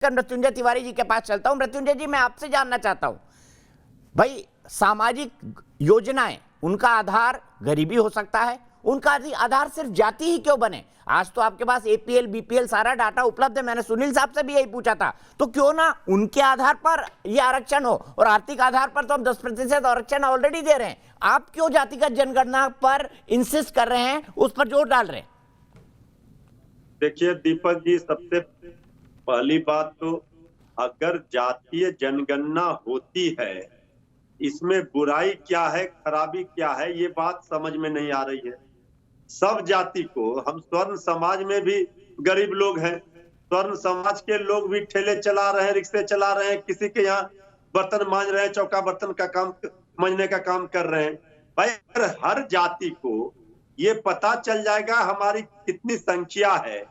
मृत्युंजय तिवारी जी के पास चलता हूं। मृत्युंजय जी, मैं आपसे जानना चाहता हूं, भाई सामाजिक योजनाएं, उनका आधार गरीबी हो सकता है, उनका आधार सिर्फ जाति ही क्यों बने? आज तो आपके पास एपीएल बीपीएल सारा डाटा उपलब्ध है, मैंने सुनील साहब से भी यही पूछा था। तो क्यों ना उनके आधार पर यह आरक्षण हो, और आर्थिक आधार पर तो हम 10% आरक्षण ऑलरेडी दे रहे हैं। आप क्यों जातिगत जनगणना पर इंसिस्ट कर रहे हैं, उस पर जोर डाल रहे हैं? देखिए दीपक जी, सबसे पहली बात तो अगर जातीय जनगणना होती है, इसमें बुराई क्या है, खराबी क्या है, ये बात समझ में नहीं आ रही है। सब जाति को, हम स्वर्ण समाज में भी गरीब लोग हैं, स्वर्ण समाज के लोग भी ठेले चला रहे हैं, रिक्शे चला रहे हैं, किसी के यहाँ बर्तन मांज रहे हैं, चौका बर्तन का काम मांजने का काम कर रहे हैं। भाई हर जाति को ये पता चल जाएगा हमारी कितनी संख्या है,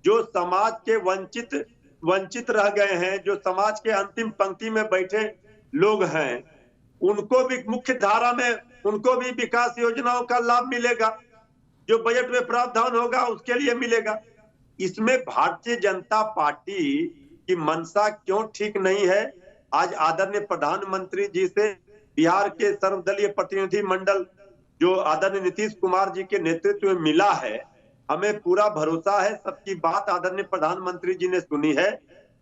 जो समाज के वंचित रह गए हैं, जो समाज के अंतिम पंक्ति में बैठे लोग हैं, उनको भी मुख्य धारा में, उनको भी विकास योजनाओं का लाभ मिलेगा, जो बजट में प्रावधान होगा उसके लिए मिलेगा। इसमें भारतीय जनता पार्टी की मंशा क्यों ठीक नहीं है? आज आदरणीय प्रधानमंत्री जी से बिहार के सर्वदलीय प्रतिनिधि मंडल जो आदरणीय नीतीश कुमार जी के नेतृत्व में मिला है, हमें पूरा भरोसा है, सबकी बात आदरणीय प्रधानमंत्री जी ने सुनी है।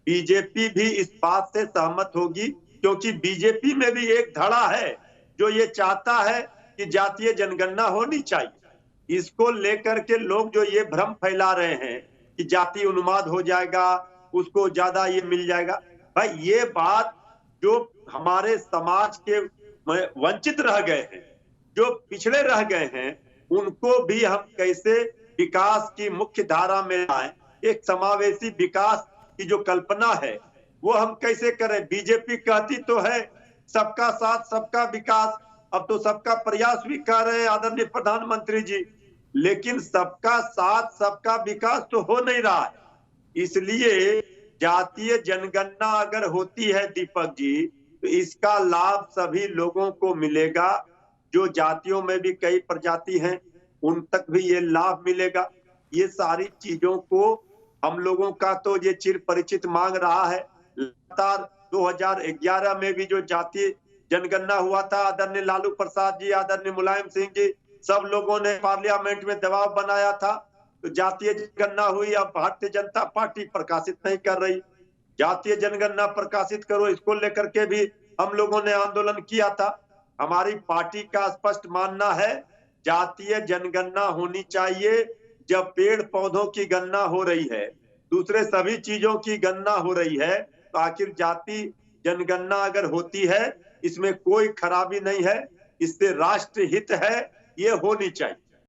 बीजेपी भी इस बात से सहमत होगी, क्योंकि बीजेपी में भी एक धड़ा है जो ये चाहता है कि जातीय जनगणना होनी चाहिए। इसको लेकर के लोग जो ये भ्रम फैला रहे हैं कि जाति उन्माद हो जाएगा, उसको ज्यादा ये मिल जाएगा, भाई ये बात जो हमारे समाज के वंचित रह गए हैं, जो पिछड़े रह गए हैं, उनको भी हम कैसे विकास की मुख्य धारा में लाएं, एक समावेशी विकास की जो कल्पना है वो हम कैसे करें? बीजेपी कहती तो है सबका साथ सबका विकास, अब तो सबका प्रयास भी कर रहे हैं आदरणीय प्रधानमंत्री जी, लेकिन सबका साथ सबका विकास तो हो नहीं रहा है। इसलिए जातीय जनगणना अगर होती है दीपक जी, तो इसका लाभ सभी लोगों को मिलेगा। जो जातियों में भी कई प्रजाति हैं, उन तक भी ये लाभ मिलेगा। ये सारी चीजों को हम लोगों का तो ये चिर परिचित मांग रहा है। लगातार 2011 में भी जो जातीय जनगणना हुआ था, आदरणीय लालू प्रसाद जी, आदरणीय मुलायम सिंह जी, सब लोगों ने पार्लियामेंट में दबाव बनाया था, तो जातीय जनगणना हुई। अब भारतीय जनता पार्टी प्रकाशित नहीं कर रही। जातीय जनगणना प्रकाशित करो, इसको लेकर के भी हम लोगों ने आंदोलन किया था। हमारी पार्टी का स्पष्ट मानना है जातीय जनगणना होनी चाहिए। जब पेड़ पौधों की गणना हो रही है, दूसरे सभी चीजों की गणना हो रही है, तो आखिर जाति जनगणना अगर होती है, इसमें कोई खराबी नहीं है, इससे राष्ट्र हित है, ये होनी चाहिए।